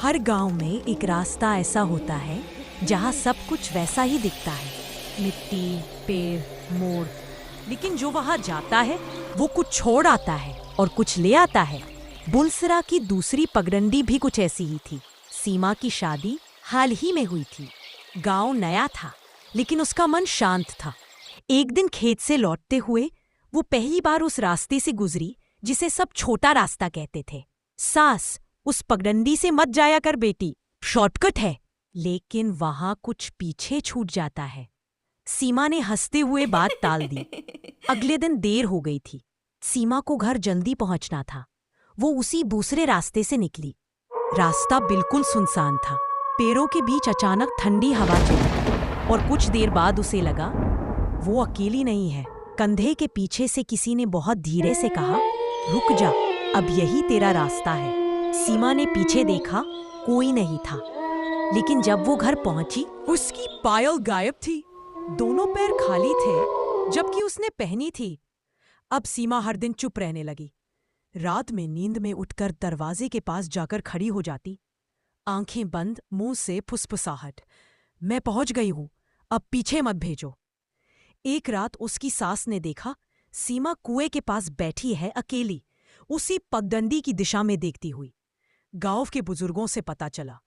हर गांव में एक रास्ता ऐसा होता है जहां सब कुछ वैसा ही दिखता है, मिट्टी, पेड़, मोड़। लेकिन जो वहां जाता है वो कुछ छोड़ आता है और कुछ ले आता है। बुलसरा की दूसरी पगडंडी भी कुछ ऐसी ही थी। सीमा की शादी हाल ही में हुई थी। गांव नया था लेकिन उसका मन शांत था। एक दिन खेत से लौटते हुए वो पहली बार उस रास्ते से गुजरी जिसे सब छोटा रास्ता कहते थे। सास, उस पगडंडी से मत जाया कर बेटी, शॉर्टकट है। लेकिन वहां कुछ पीछे छूट जाता है। सीमा ने हंसते हुए बात टाल दी। अगले दिन देर हो गई थी। सीमा को घर जल्दी पहुंचना था। वो उसी दूसरे रास्ते से निकली। रास्ता बिल्कुल सुनसान था। पेड़ों के बीच अचानक ठंडी हवा चली और कुछ देर बाद उसे लगा वो अकेली नहीं है। कंधे के पीछे से किसी ने बहुत धीरे से कहा, रुक जा, अब यही तेरा रास्ता है। सीमा ने पीछे देखा, कोई नहीं था। लेकिन जब वो घर पहुंची, उसकी पायल गायब थी। दोनों पैर खाली थे, जबकि उसने पहनी थी। अब सीमा हर दिन चुप रहने लगी। रात में नींद में उठकर दरवाजे के पास जाकर खड़ी हो जाती, आंखें बंद, मुंह से फुसफुसाहट, मैं पहुंच गई हूं, अब पीछे मत भेजो। एक रात उसकी सास ने देखा सीमा कुएं के पास बैठी है अकेली, उसी पगडंडी की दिशा में देखती हुई। गांव के बुजुर्गों से पता चला,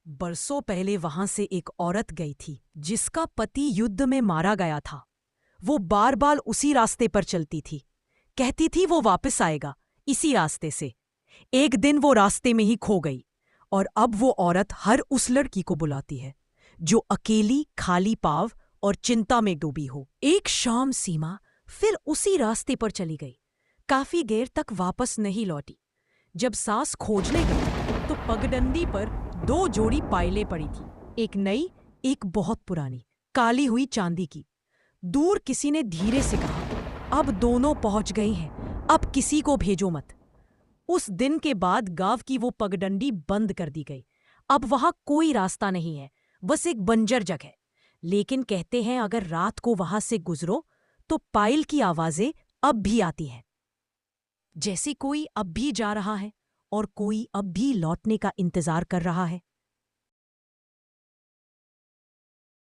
बरसों पहले वहां से एक औरत गई थी जिसका पति युद्ध में मारा गया था। वो बार बार उसी रास्ते पर चलती थी, कहती थी वो वापस आएगा इसी रास्ते से। एक दिन वो रास्ते में ही खो गई और अब वो औरत हर उस लड़की को बुलाती है जो अकेली, खाली पाव और चिंता में डूबी हो। एक शाम सीमा फिर उसी रास्ते पर चली गई। काफी देर तक वापस नहीं लौटी। जब सास खोजने गई तो पगडंडी पर दो जोड़ी पायलें पड़ी थी, एक नई, एक बहुत पुरानी, काली हुई चांदी की। दूर किसी ने धीरे से कहा, अब दोनों पहुंच गई हैं, अब किसी को भेजो मत। उस दिन के बाद गांव की वो पगडंडी बंद कर दी गई। अब वहां कोई रास्ता नहीं है, बस एक बंजर जगह। लेकिन कहते हैं अगर रात को वहां से गुजरो तो पायल की आवाजें अब भी आती हैं, जैसे कोई अब भी जा रहा है और कोई अब भी लौटने का इंतजार कर रहा है।